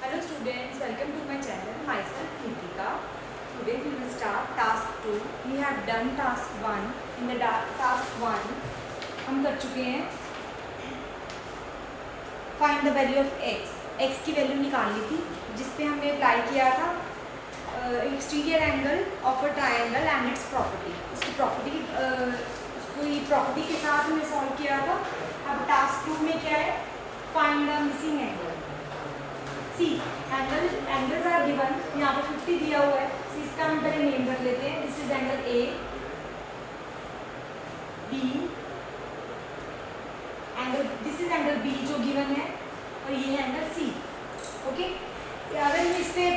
Hello students, welcome to my channel. Myself Kritika. Today we will start task 2. We have done task 1. In the task 1 हम कर चुके हैं find the value of x. x की value निकालनी थी जिस पे हमने अप्लाई किया था exterior angle of a triangle and it's property. इसकी प्रॉपर्टी उसको ये प्रॉपर्टी के साथ हमने सॉल्व किया था. अब टास्क 2 में क्या है? Find the missing angle. See angles are given. यहाँ पे 50 दिया हुआ है. सी इसका हम पहले नेम रख लेते हैं. This is angle A, B angle, this is angle B जो गिवन है और ये है एंगल सी. ओके, अगर हम इस पर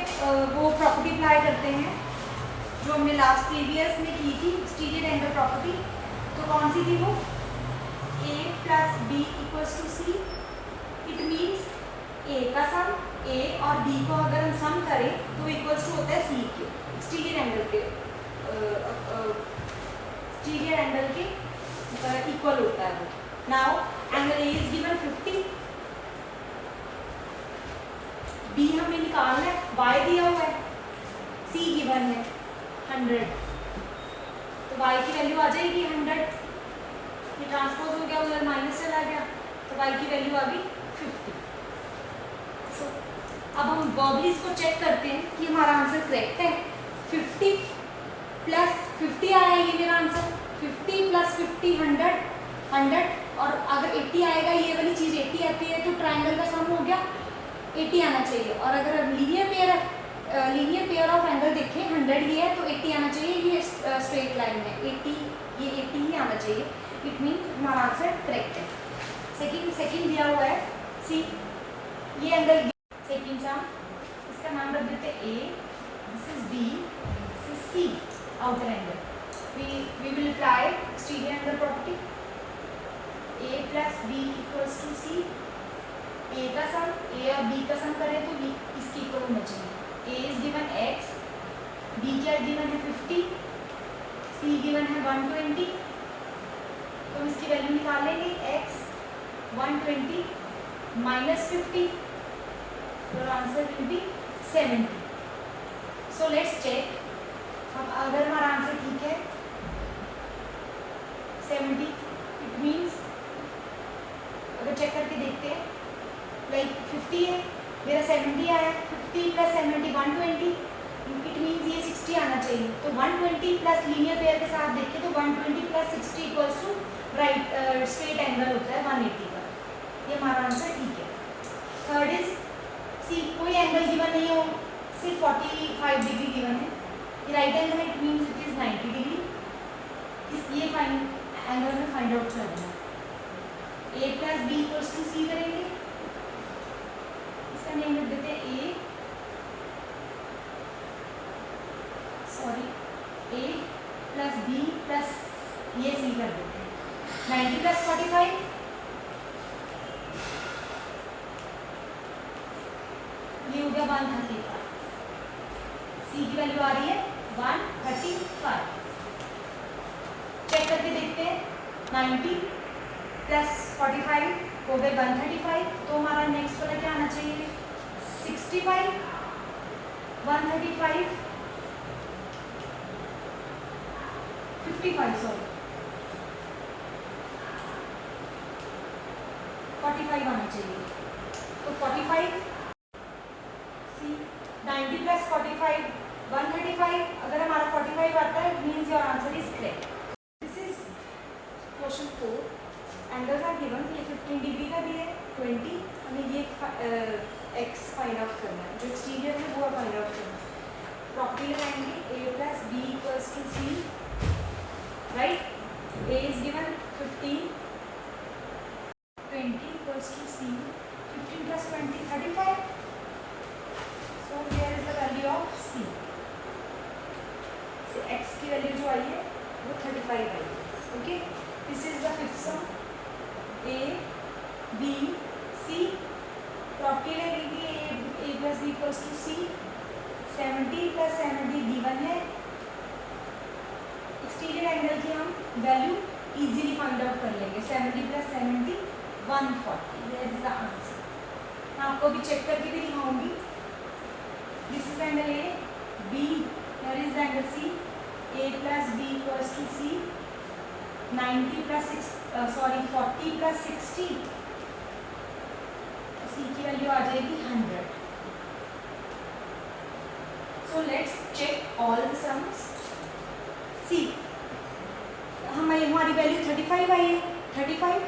वो प्रॉपर्टी अप्लाई करते हैं जो हमने लास्ट प्रीवियस में की थी एक्सटीरियर एंगल प्रॉपर्टी, तो कौन सी थी वो? a plus B equals to C. It means a का सम a और b को अगर हम सम करें तो इक्वल्स टू होता है c के एक्सटीरियर एंगल के एक्सटीरियर एंगल के इक्वल होता है वो. Now angle a is given 50, b हमें निकालना है, y दिया हुआ है, c गिवन है 100. तो y की वैल्यू आ जाएगी 100. ये ट्रांसपोज हो गया, उधर माइनस चला गया तो y की वैल्यू आ गई 50. सो अब हम वर्बली इसको चेक करते हैं कि हमारा आंसर करेक्ट है. 50 प्लस 50 आया ये मेरा आंसर. 50 प्लस 50 100 और अगर 80 आएगा, ये वाली चीज़ 80 आती है तो ट्रायंगल का सम हो गया 80 आना चाहिए. और अगर लीनियर पेयर ऑफ एंगल देखें 100 ही है तो 80 आना चाहिए. ये स्ट्रेट लाइन है 80, ये 80 ही आना चाहिए. इट मीन्स हमारा आंसर करेक्ट है. सेकंड दिया हुआ है सी. ये एंगल सेकंड सम, इसका नाम रख देते हैं A, this is B, this is C, outer angle. We will apply exterior angle property. A plus B equals to C. A का सम, ए और बी का सम करें तो बी इसकी इक्वल होना चाहिए. ए इज गिवन x, बी क्या गिवन है 50, सी गिवन है 120. तो हम इसकी वैल्यू निकाल लेंगे. x 120 minus 50, your answer will be 70. So let's check. अब अगर हमारा आंसर ठीक है 70, it means अगर चेक करके देखते हैं लाइक 50 है, मेरा 70 आया. 50 प्लस 70 120. इट मीन्स ये 60 आना चाहिए. तो 120 प्लस लीनियर पेयर के साथ देखें तो 120 plus 60 equals to right straight angle होता है 180 का. ये हमारा आंसर ठीक है. Third is C. कोई एंगल गिवन नहीं हो, सिर्फ 45 डिग्री गिवन है. ये राइट एंगल है, it means it is 90 degree. ये एंगल में फाइंड आउट करना है. A plus B equals to सी करेंगे. इसका नेम लिख देते हैं ए, सॉरी ए प्लस बी प्लस ये सी कर देते हैं. 90 प्लस 45 ये हो गया 135. सी की वैल्यू आ रही है 135. चेक करके देखते हैं. 90 प्लस 45 हो गए 135. तो हमारा नेक्स्ट वाला क्या आना चाहिए? 65 135 55 सॉरी 45 आना चाहिए. तो 45 90 प्लस 45 135. अगर हमारा 45 आता है means your answer is correct. This is question 4. Angles are given. ये 15 डिग्री का भी है 20. हमें ये x फाइंड आउट करना है. जो एक्सटीरियर है वो फाइंड आउट करना है. प्रॉपर्टी लगाएंगे a plus B equals to C. Right, a is given 15, 20 equals to C. 15 plus 20 35. So here is the value of c. So x की वैल्यू जो आई है वो 35 आई है. Okay, this is the fifth sum. a b c. Property लगेगी a plus B equals to C. 70 plus 70 given है. Exterior angle की हम वैल्यू इजीली फाइंड आउट कर लेंगे. 70 plus 70 140. Here is the answer. मैं आपको भी चेक करके भी दिखाऊंगी this is angle A, B, here is the angle C, A plus B equals to C, 40 plus 60, C की वैल्यू आ जाएगी 100. So let's check all the sums. See, हमारी value 35 आई है. 35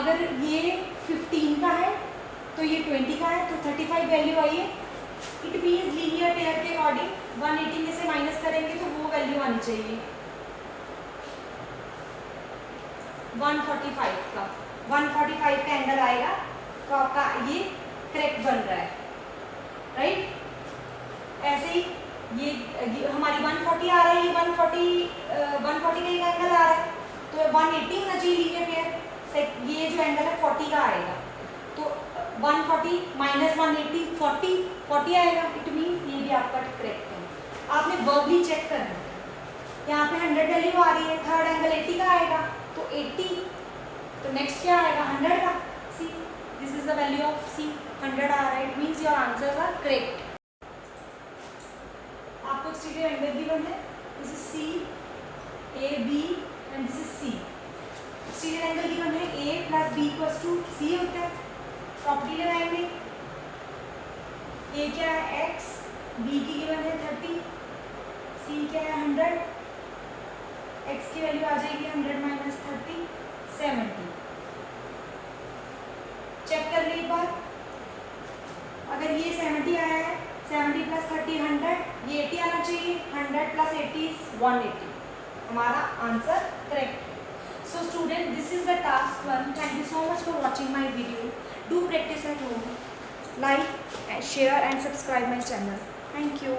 अगर ये 15 का है तो ये 20 का है, तो 35 वैल्यू आई है. इट मीन्स लीनियर पेयर के अकॉर्डिंग 180 में से माइनस करेंगे तो वो वैल्यू आनी चाहिए 145 का. 145 का एंगल आएगा तो आपका ये करेक्ट बन रहा है, राइट. ऐसे ही ये हमारी 140 आ रहा है, ये 140 का एक एंगल आ रहा है तो 180 होना चाहिए लीनियर पेयर. ये जो एंगल है 40 का आएगा तो 140 माइनस 180 40 आएगा. इट मीन्स ये भी आपका करेक्ट है. आपने वर्बली चेक करना है. यहाँ पे 100 वैल्यू आ रही है, थर्ड एंगल 80 का आएगा तो 80, तो नेक्स्ट क्या आएगा 100 का. C, this is the value of C, 100 आ रहा है. It means your answers are correct. आपको एक्सटीरियर एंगल गिवन है, this is C, A B and this is C. Exterior angle given है A plus B equals to C होता है. Property लगाएंगे. ए क्या है x, b की गिवन है 30, c क्या है 100, x की वैल्यू आ जाएगी 100 माइनस 30 70. चेक कर ले एक बार. अगर ये 70 आया है, 70 प्लस 30 100, ये 80 आना चाहिए. 100 प्लस 80 इज 180. हमारा आंसर करेक्ट है. So student, this is the task 1. Thank you so much for watching my video. Do practice at home. Like, share and subscribe my channel. Thank you.